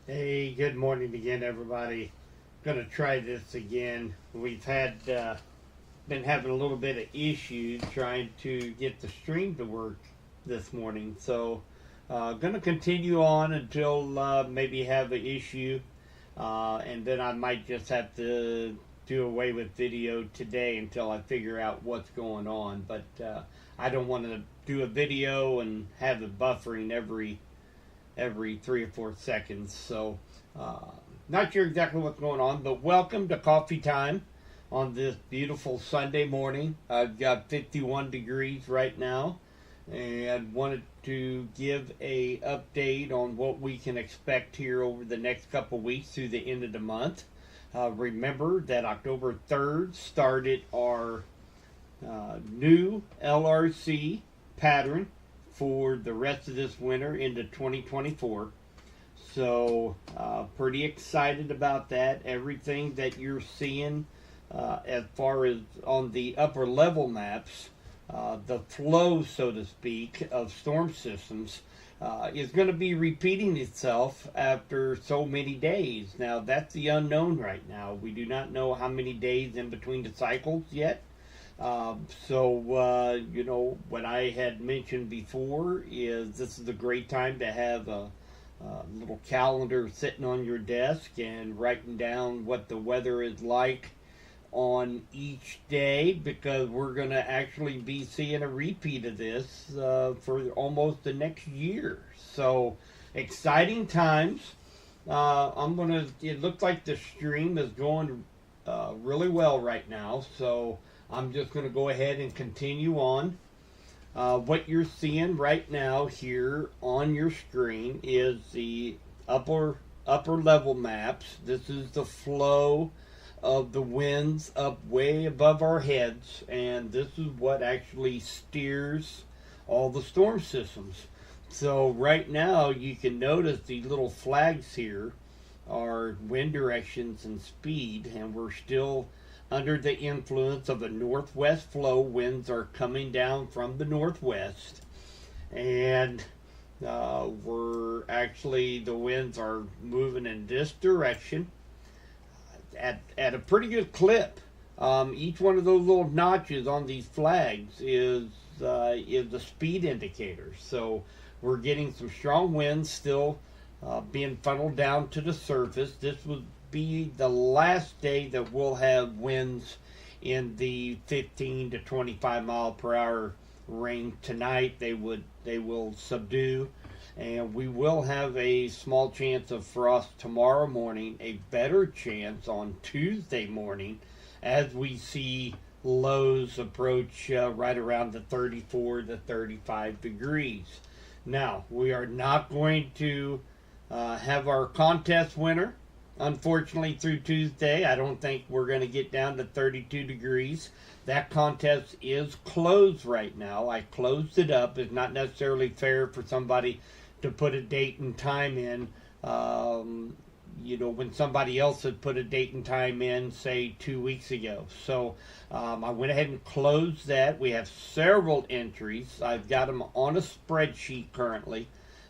Hey, good morning again, everybody. Gonna try this again. We've had been having a little bit of issues trying to get the stream to work this morning, so gonna continue on until maybe have an issue, and then I might just have to do away with video today until I figure out what's going on. But I don't want to do a video and have it buffering every 3 or 4 seconds. So, uh, not sure exactly what's going on, but welcome to Coffee Time on this beautiful Sunday morning. I've got 51 degrees right now, and wanted to give a update on what we can expect here over the next couple weeks through the end of the month. Remember that October 3rd started our new LRC pattern for the rest of this winter into 2024. So, pretty excited about that. Everything that you're seeing as far as on the upper level maps, the flow, so to speak, of storm systems is going to be repeating itself after so many days. Now, that's the unknown right now. We do not know how many days in between the cycles yet. What I had mentioned before is this is a great time to have a little calendar sitting on your desk and writing down what the weather is like on each day, because we're going to actually be seeing a repeat of this for almost the next year. So, exciting times. It looks like the stream is going really well right now, so I'm just going to go ahead and continue on. What you're seeing right now here on your screen is the upper level maps. This is the flow of the winds up way above our heads, and this is what actually steers all the storm systems. So right now you can notice these little flags here are wind directions and speed, and we're still under the influence of a northwest flow. Winds are coming down from the northwest, and the winds are moving in this direction at a pretty good clip. Each one of those little notches on these flags is a speed indicator. So we're getting some strong winds still being funneled down to the surface. This would be the last day that we'll have winds in the 15 to 25 mile per hour range. Tonight they will subdue, and we will have a small chance of frost tomorrow morning, a better chance on Tuesday morning, as we see lows approach right around the 34 to 35 degrees. Now, we are not going to have our contest winner, unfortunately, through Tuesday. I don't think we're going to get down to 32 degrees. That contest is closed right now. I closed it up. It's not necessarily fair for somebody to put a date and time in, when somebody else had put a date and time in, say, 2 weeks ago. So I went ahead and closed that. We have several entries. I've got them on a spreadsheet currently,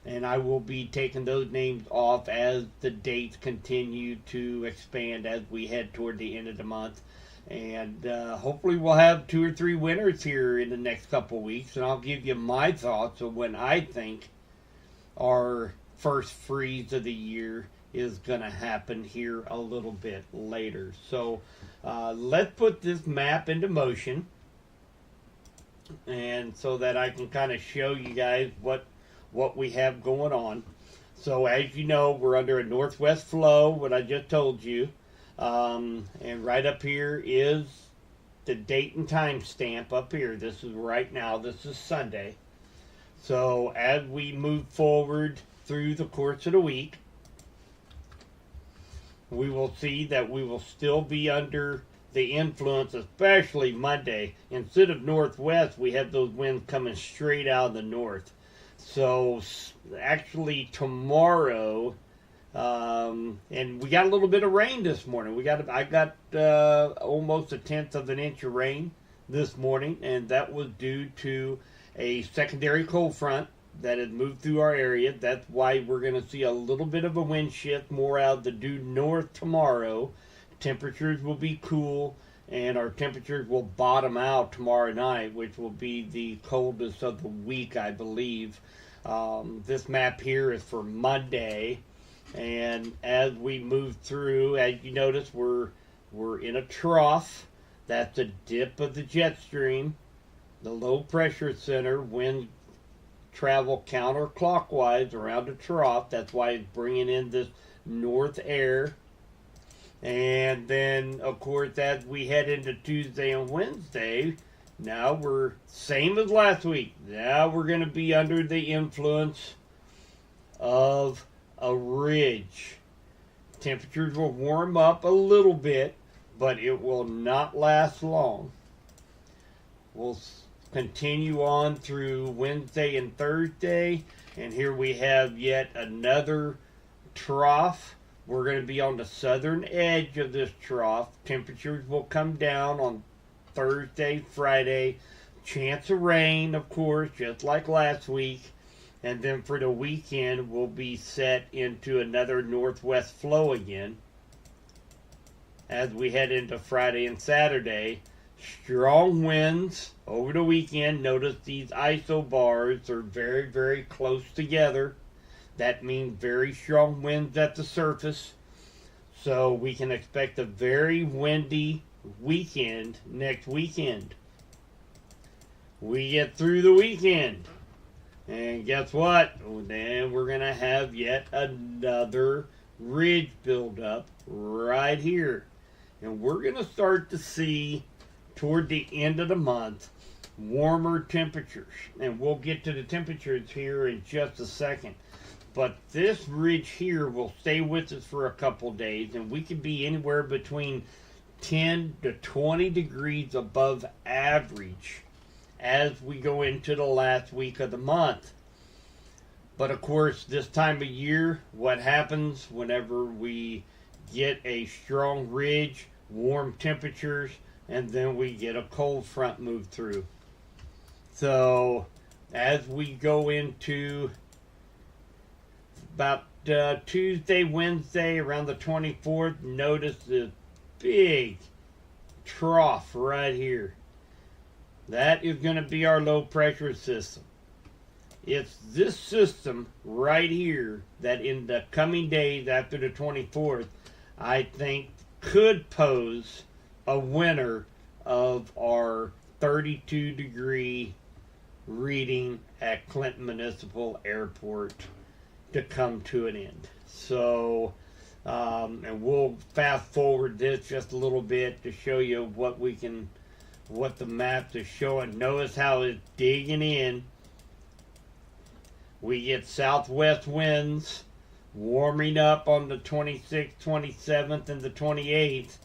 and I will be taking those names off as the dates continue to expand as we head toward the end of the month. And hopefully we'll have 2 or 3 winners here in the next couple weeks, and I'll give you my thoughts of when I think our first freeze of the year is going to happen here a little bit later. So let's put this map into motion, and so that I can kind of show you guys what we have going on. So as you know, we're under a northwest flow, what I just told you. And right up here is the date and time stamp up here. This is right now. This is Sunday. So as we move forward through the course of the week, we will see that we will still be under the influence, especially Monday. Instead of northwest, we have those winds coming straight out of the north. So actually tomorrow, and we got a little bit of rain this morning. I got almost 1/10 of an inch of rain this morning, and that was due to a secondary cold front that has moved through our area. That's why we're going to see a little bit of a wind shift more out of the due north tomorrow. Temperatures will be cool, and our temperatures will bottom out tomorrow night, which will be the coldest of the week, I believe. This map here is for Monday, and as we move through, as you notice, we're in a trough. That's a dip of the jet stream. The low pressure center, winds travel counterclockwise around the trough. That's why it's bringing in this north air. And then, of course, as we head into Tuesday and Wednesday, now we're same as last week. Now we're going to be under the influence of a ridge. Temperatures will warm up a little bit, but it will not last long. We'll continue on through Wednesday and Thursday, and here we have yet another trough. We're going to be on the southern edge of this trough. Temperatures will come down on Thursday, Friday. Chance of rain, of course, just like last week. And then for the weekend, we'll be set into another northwest flow again. As we head into Friday and Saturday, strong winds over the weekend. Notice these isobars are very, very close together. That means very strong winds at the surface. So we can expect a very windy weekend next weekend. We get through the weekend, and guess what? Then we're going to have yet another ridge buildup right here. And we're going to start to see toward the end of the month warmer temperatures. And we'll get to the temperatures here in just a second. But this ridge here will stay with us for a couple days, and we could be anywhere between 10 to 20 degrees above average as we go into the last week of the month. But of course, this time of year, what happens whenever we get a strong ridge, warm temperatures, and then we get a cold front move through. So as we go into about Tuesday, Wednesday, around the 24th, notice the big trough right here. That is going to be our low pressure system. It's this system right here that in the coming days after the 24th, I think could pose a winner of our 32 degree reading at Clinton Municipal Airport to come to an end. So, and we'll fast forward this just a little bit to show you what the map is showing. Notice how it's digging in. We get southwest winds warming up on the 26th, 27th, and the 28th.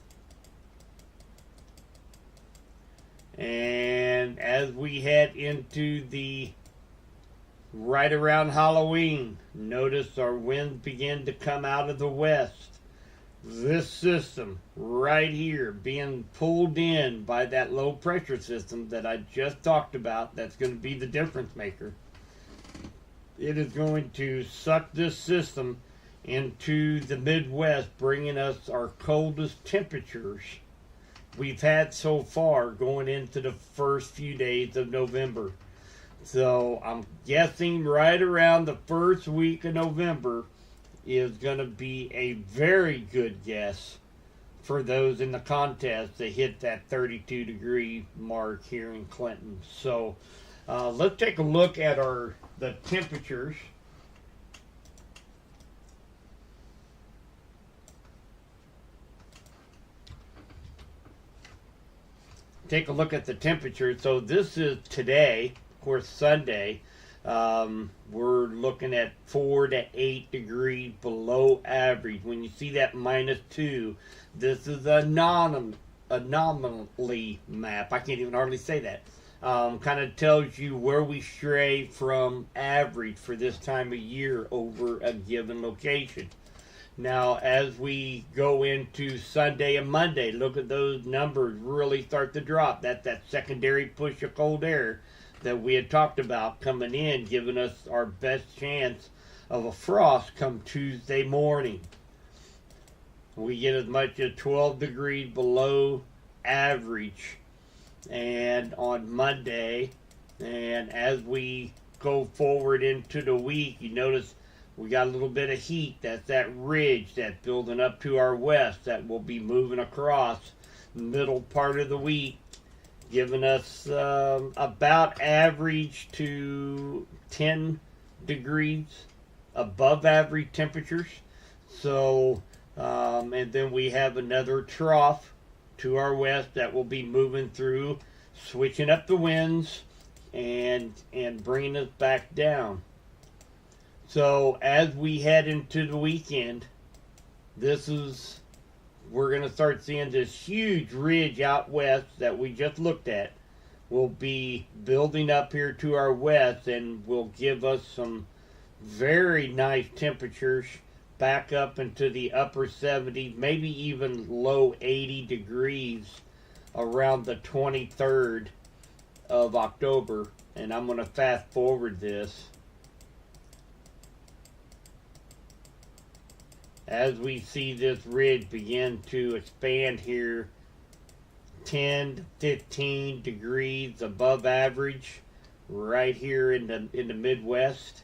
And as we head into the right around Halloween, notice our winds begin to come out of the west. This system right here being pulled in by that low pressure system that I just talked about, that's going to be the difference maker. It is going to suck this system into the Midwest, bringing us our coldest temperatures we've had so far going into the first few days of November. So I'm guessing right around the first week of November is going to be a very good guess for those in the contest to hit that 32 degree mark here in Clinton. So let's take a look at the temperatures. Take a look at the temperature. So this is today, of course, Sunday. We're looking at 4 to 8 degrees below average. When you see that -2, this is an anomaly map. I can't even hardly say that. Kind of tells you where we stray from average for this time of year over a given location. Now, as we go into Sunday and Monday, look at those numbers really start to drop. That's that secondary push of cold air. that we had talked about coming in, giving us our best chance of a frost come Tuesday morning. We get as much as 12 degrees below average and on Monday, and as we go forward into the week, you notice we got a little bit of heat. That's that ridge that's building up to our west that will be moving across the middle part of the week, giving us about average to 10 degrees above average temperatures. So, and then we have another trough to our west that will be moving through, switching up the winds and bringing us back down. So as we head into the weekend, we're going to start seeing this huge ridge out west that we just looked at will be building up here to our west and will give us some very nice temperatures back up into the upper 70s, maybe even low 80 degrees around the 23rd of October. And I'm going to fast forward this. As we see this ridge begin to expand here, 10 to 15 degrees above average right here in the Midwest.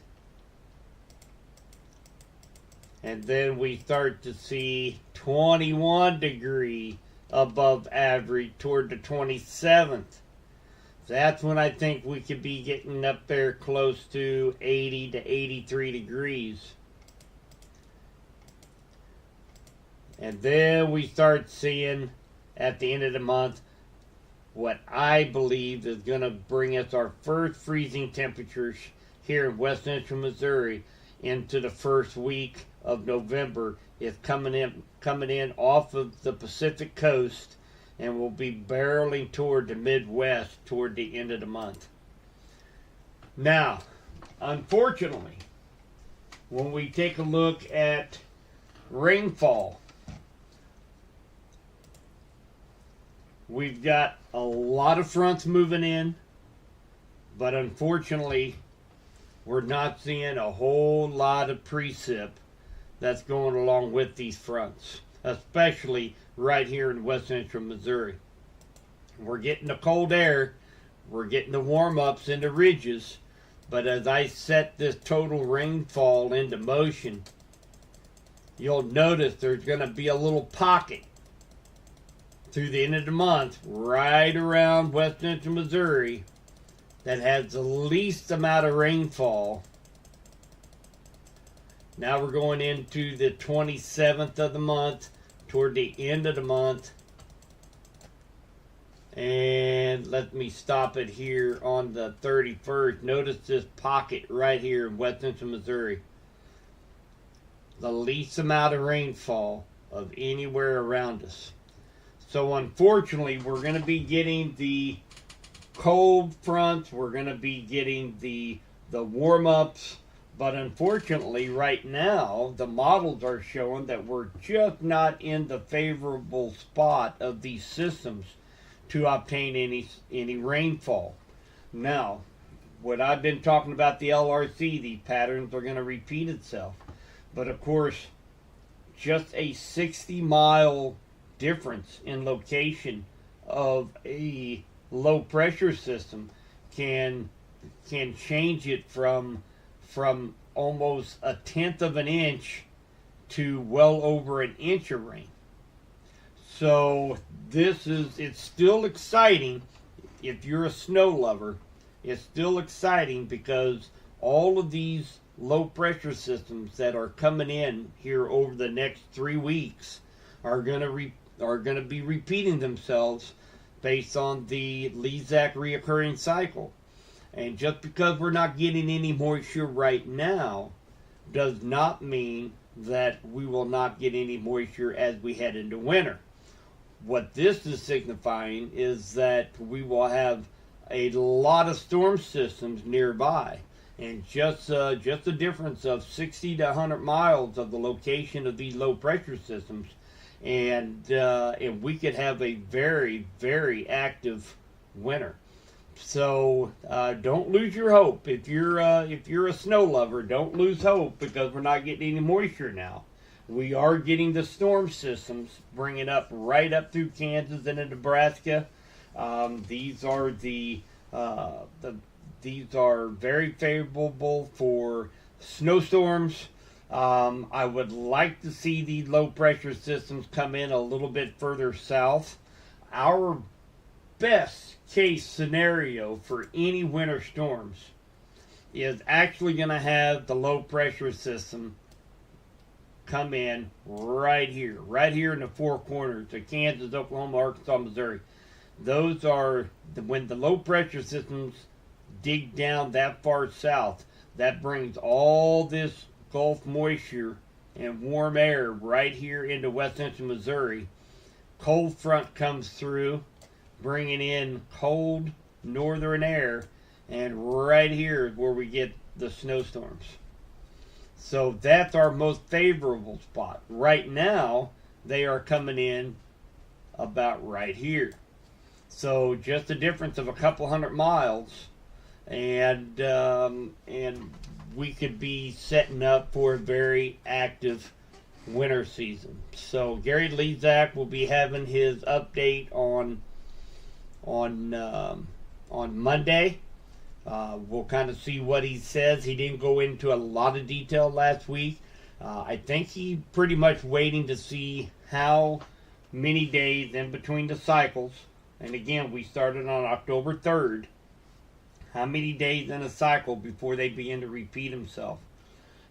And then we start to see 21 degree above average toward the 27th. That's when I think we could be getting up there close to 80 to 83 degrees. And then we start seeing at the end of the month what I believe is going to bring us our first freezing temperatures here in West Central Missouri into the first week of November. Is coming in off of the Pacific coast and will be barreling toward the Midwest toward the end of the month. Now, unfortunately, when we take a look at rainfall, we've got a lot of fronts moving in, but unfortunately, we're not seeing a whole lot of precip that's going along with these fronts, especially right here in West Central Missouri. We're getting the cold air, we're getting the warm-ups in the ridges, but as I set this total rainfall into motion, you'll notice there's going to be a little pocket through the end of the month right around West Central Missouri that has the least amount of rainfall. Now we're going into the 27th of the month, toward the end of the month. And let me stop it here on the 31st. Notice this pocket right here in West Central Missouri. The least amount of rainfall of anywhere around us. So unfortunately, we're going to be getting the cold fronts. We're going to be getting the warm-ups. But unfortunately, right now, the models are showing that we're just not in the favorable spot of these systems to obtain any rainfall. Now, what I've been talking about the LRC, the patterns are going to repeat itself. But of course, just a 60-mile difference in location of a low pressure system can change it from almost a tenth of an inch to well over an inch of rain. So it's still exciting if you're a snow lover. It's still exciting because all of these low pressure systems that are coming in here over the next 3 weeks are going to be repeating themselves based on the Lezak reoccurring cycle. And just because we're not getting any moisture right now does not mean that we will not get any moisture as we head into winter. What this is signifying is that we will have a lot of storm systems nearby. And just a difference of 60 to 100 miles of the location of these low pressure systems, and we could have a very, very active winter. So don't lose your hope. If you're a snow lover, don't lose hope because we're not getting any moisture now. We are getting the storm systems bringing up right up through Kansas and into Nebraska. These are these are very favorable for snowstorms. I would like to see the low pressure systems come in a little bit further south. Our best case scenario for any winter storms is actually going to have the low pressure system come in right here in the four corners of Kansas, Oklahoma, Arkansas, Missouri. Those are when the low pressure systems dig down that far south, that brings all this Gulf moisture and warm air right here into west central Missouri. Cold front comes through, bringing in cold northern air, and right here is where we get the snowstorms. So that's our most favorable spot. Right now, they are coming in about right here. So just a difference of a couple hundred miles, and we could be setting up for a very active winter season. So Gary Lezak will be having his update on Monday. We'll kind of see what he says. He didn't go into a lot of detail last week. I think he pretty much waiting to see how many days in between the cycles. And again, we started on October 3rd. How many days in a cycle before they begin to repeat themselves?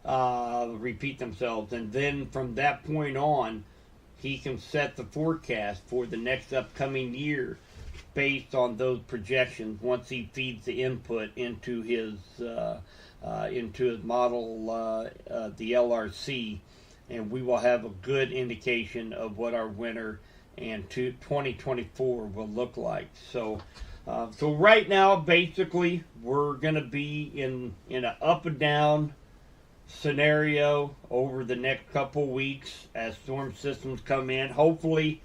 And then from that point on, he can set the forecast for the next upcoming year based on those projections once he feeds the input into his model, the LRC, and we will have a good indication of what our winter and 2024 will look like. So right now, basically, we're going to be in an up and down scenario over the next couple weeks as storm systems come in. Hopefully,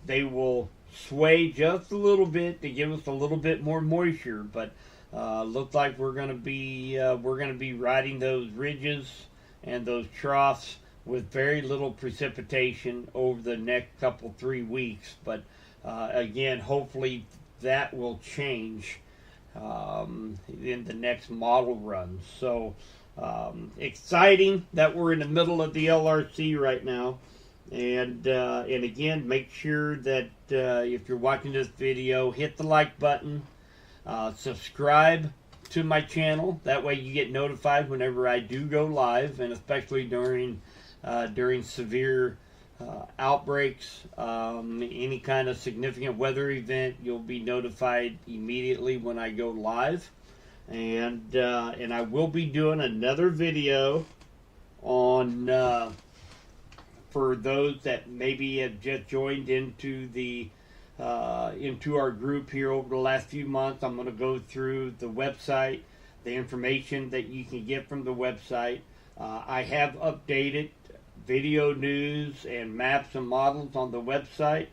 they will sway just a little bit to give us a little bit more moisture, but looks like we're going to be riding those ridges and those troughs with very little precipitation over the next couple 3 weeks. But again, hopefully that will change in the next model run. So exciting that we're in the middle of the LRC right now. And again, make sure that if you're watching this video, hit the like button, subscribe to my channel. That way you get notified whenever I do go live, and especially during severe outbreaks, any kind of significant weather event, you'll be notified immediately when I go live. And I will be doing another video on for those that maybe have just joined into our group here over the last few months. I'm going to go through the website, the information that you can get from the website. I have updated video news and maps and models on the website.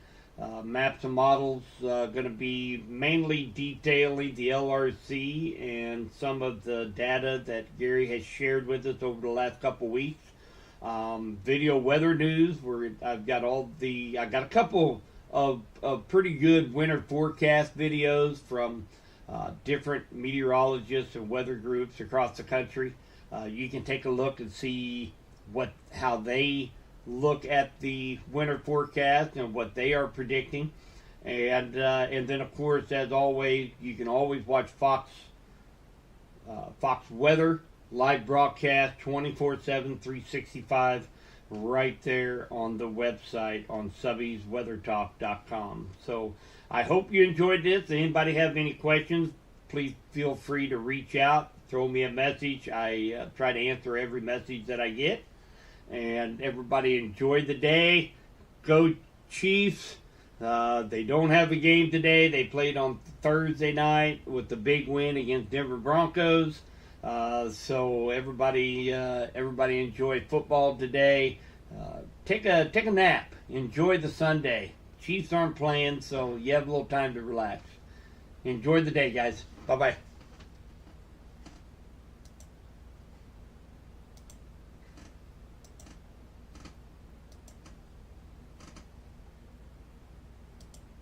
Maps and models going to be mainly detailing the LRC and some of the data that Gary has shared with us over the last couple weeks. Video weather news, where I've got a couple of pretty good winter forecast videos from different meteorologists and weather groups across the country. You can take a look and see how they look at the winter forecast and what they are predicting. And then, of course, as always, you can always watch Fox Weather live broadcast 24/7, 365 right there on the website on subbiesweathertalk.com. So I hope you enjoyed this. If anybody have any questions, please feel free to reach out, throw me a message. I try to answer every message that I get. And everybody enjoy the day. Go Chiefs. They don't have a game today. They played on Thursday night with the big win against Denver Broncos. So everybody enjoy football today. Take a nap. Enjoy the Sunday. Chiefs aren't playing, so you have a little time to relax. Enjoy the day, guys. Bye bye.